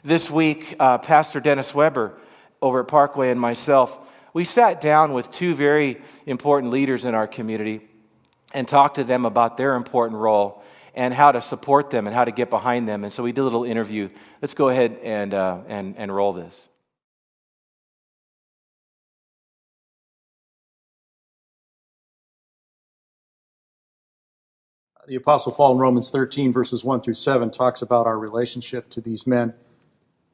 This week, Pastor Dennis Weber over at Parkway and myself, we sat down with two very important leaders in our community and talked to them about their important role and how to support them and how to get behind them. And so we did a little interview. Let's go ahead and roll this. The Apostle Paul in Romans 13, verses 1 through 7, talks about our relationship to these men.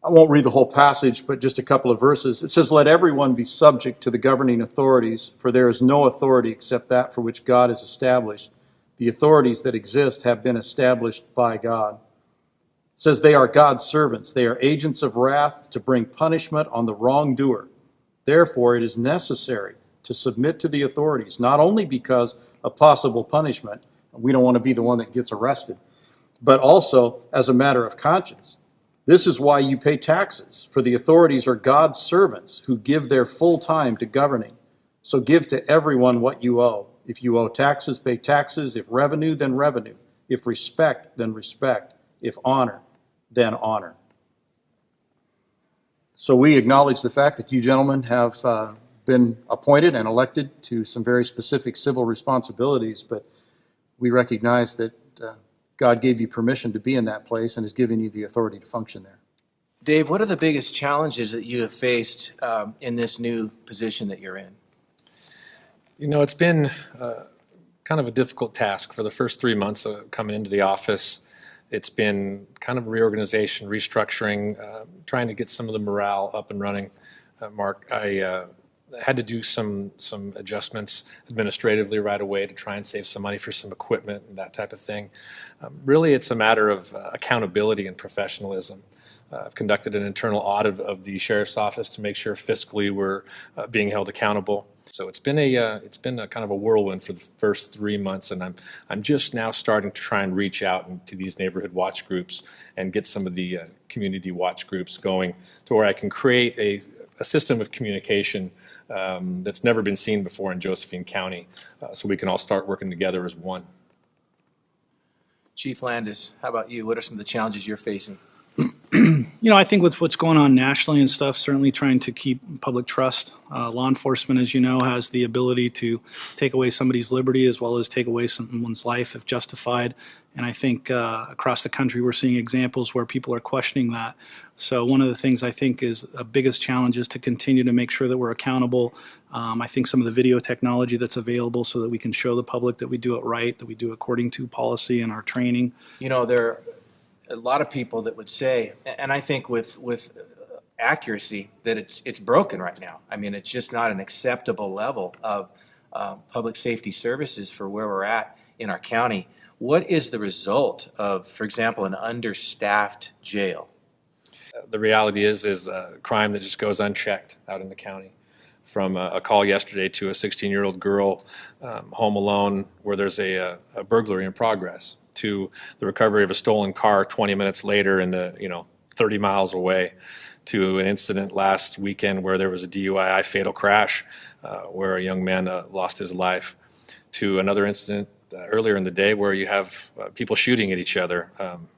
I won't read the whole passage, but just a couple of verses. It says, "Let everyone be subject to the governing authorities, for there is no authority except that for which God has established. The authorities that exist have been established by God." It says, "They are God's servants. They are agents of wrath to bring punishment on the wrongdoer. Therefore, it is necessary to submit to the authorities, not only because of possible punishment, we don't want to be the one that gets arrested, but also as a matter of conscience. This is why you pay taxes, for the authorities are God's servants who give their full time to governing. So give to everyone what you owe. If you owe taxes, pay taxes. If revenue, then revenue. If respect, then respect. If honor, then honor." So we acknowledge the fact that you gentlemen have been appointed and elected to some very specific civil responsibilities, but we recognize that God gave you permission to be in that place and has given you the authority to function there. Dave, what are the biggest challenges that you have faced in this new position that you're in? You know, it's been kind of a difficult task for the first 3 months of coming into the office. It's been kind of reorganization, restructuring, trying to get some of the morale up and running. Mark, I had to do some adjustments administratively right away to try and save some money for some equipment and that type of thing. Really, it's a matter of accountability and professionalism. I've conducted an internal audit of the sheriff's office to make sure fiscally we're being held accountable. So it's been a kind of a whirlwind for the first 3 months, and I'm just now starting to try and reach out into these neighborhood watch groups and get some of the community watch groups going to where I can create a system of communication that's never been seen before in Josephine County, so we can all start working together as one. Chief Landis, how about you? What are some of the challenges you're facing? I think with what's going on nationally and stuff, certainly trying to keep public trust. Law enforcement, as you know, has the ability to take away somebody's liberty as well as take away someone's life if justified. And I think across the country we're seeing examples where people are questioning that. So one of the things I think is the biggest challenge is to continue to make sure that we're accountable. I think some of the video technology that's available so that we can show the public that we do it right, that we do according to policy and our training. You know, there are a lot of people that would say, and I think with accuracy, that it's broken right now. I mean, it's just not an acceptable level of public safety services for where we're at in our county. What is the result of, for example, an understaffed jail? The reality is crime that just goes unchecked out in the county. From a call yesterday to a 16-year-old girl home alone where there's a burglary in progress, to the recovery of a stolen car 20 minutes later in 30 miles away, to an incident last weekend where there was a DUI fatal crash where a young man lost his life, to another incident earlier in the day where you have people shooting at each other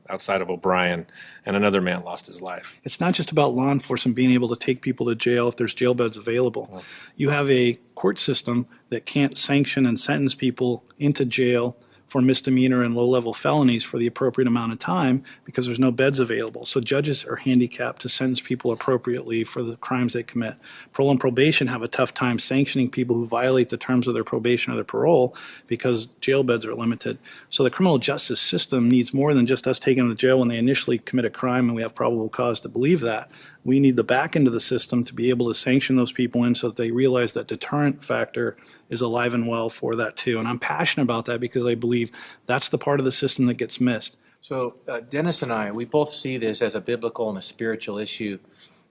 outside of O'Brien, and another man lost his life. It's not just about law enforcement being able to take people to jail if there's jail beds available. Oh. You have a court system that can't sanction and sentence people into jail for misdemeanor and low-level felonies for the appropriate amount of time because there's no beds available. So judges are handicapped to sentence people appropriately for the crimes they commit. Parole and probation have a tough time sanctioning people who violate the terms of their probation or their parole because jail beds are limited. So the criminal justice system needs more than just us taking them to jail when they initially commit a crime and we have probable cause to believe that. We need the back end of the system to be able to sanction those people in so that they realize that deterrent factor is alive and well for that too. And I'm passionate about that because I believe that's the part of the system that gets missed. So Dennis and I, we both see this as a biblical and a spiritual issue,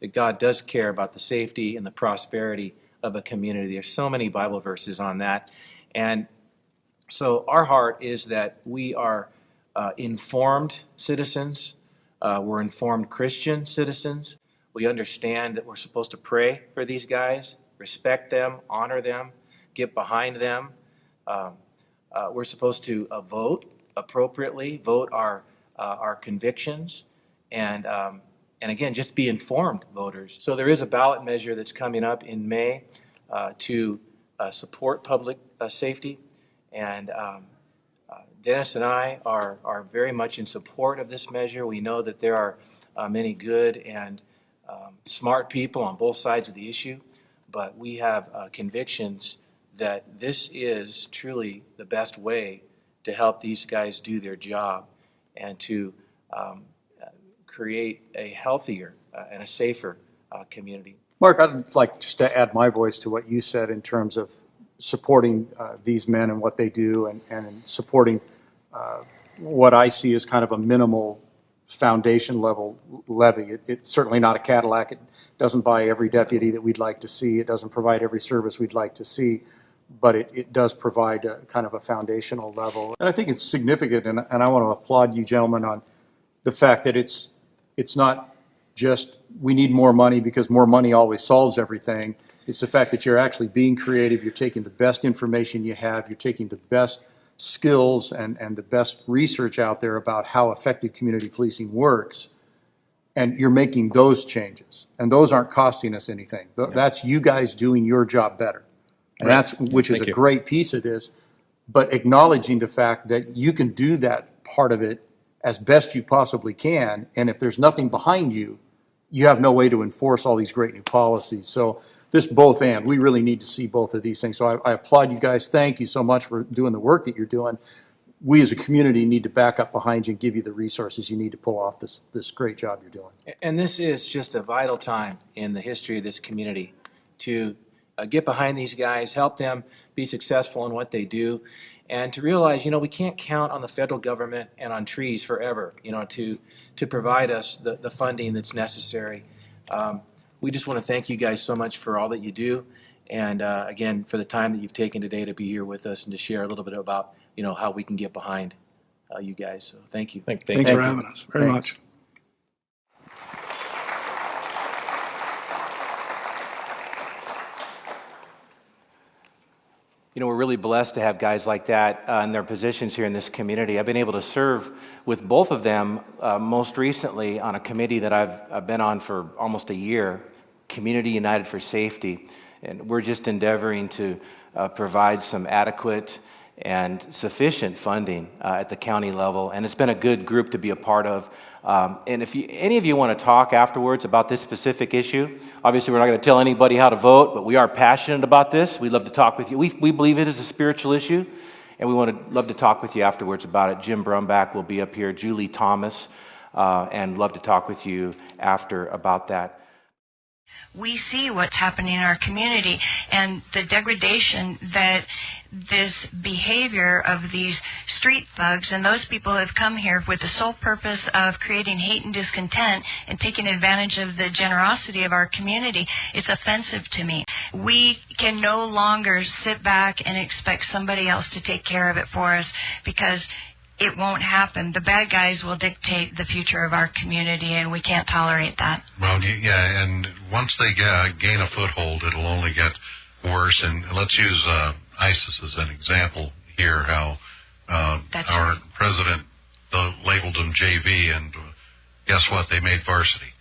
that God does care about the safety and the prosperity of a community. There's so many Bible verses on that. And so our heart is that we are informed citizens. We're informed Christian citizens. We understand that we're supposed to pray for these guys, respect them, honor them, get behind them. We're supposed to vote appropriately, vote our convictions, and and again, just be informed voters. So there is a ballot measure that's coming up in May to support public safety, and Dennis and I are very much in support of this measure. We know that there are many good and smart people on both sides of the issue, but we have convictions that this is truly the best way to help these guys do their job and to create a healthier and a safer community. Mark, I'd like just to add my voice to what you said in terms of supporting these men and what they do, and supporting what I see as kind of a minimal foundation level levy. It's certainly not a Cadillac. It doesn't buy every deputy that we'd like to see. It doesn't provide every service we'd like to see, but it does provide a kind of a foundational level. And I think it's significant, and I want to applaud you gentlemen on the fact that it's not just we need more money because more money always solves everything. It's the fact that you're actually being creative. You're taking the best information you have. You're taking the best skills and the best research out there about how effective community policing works, and you're making those changes. And those aren't costing us anything. That's you guys doing your job better. And that's, which is a great piece of this, but acknowledging the fact that you can do that part of it as best you possibly can, and if there's nothing behind you, you have no way to enforce all these great new policies. So this both and, we really need to see both of these things. So I applaud you guys. Thank you so much for doing the work that you're doing. We as a community need to back up behind you and give you the resources you need to pull off this great job you're doing. And this is just a vital time in the history of this community to get behind these guys, help them be successful in what they do, and to realize, we can't count on the federal government and on trees forever, to provide us the funding that's necessary. We just want to thank you guys so much for all that you do, and again, for the time that you've taken today to be here with us and to share a little bit about, how we can get behind you guys. So thank you. Thanks for having us very much. We're really blessed to have guys like that in their positions here in this community. I've been able to serve with both of them most recently on a committee that I've been on for almost a year, Community United for Safety. And we're just endeavoring to provide some adequate and sufficient funding at the county level. And it's been a good group to be a part of. And if any of you want to talk afterwards about this specific issue, obviously we're not going to tell anybody how to vote, but we are passionate about this. We'd love to talk with you. We believe it is a spiritual issue, and we love to talk with you afterwards about it. Jim Brumbach will be up here, Julie Thomas, and love to talk with you after about that. We see what's happening in our community and the degradation that this behavior of these street thugs and those people who have come here with the sole purpose of creating hate and discontent and taking advantage of the generosity of our community, it's offensive to me. We can no longer sit back and expect somebody else to take care of it for us, because it won't happen. The bad guys will dictate the future of our community, and we can't tolerate that. Well, yeah, and once they gain a foothold, it'll only get worse. And let's use ISIS as an example here, how our president labeled them JV, and guess what? They made varsity.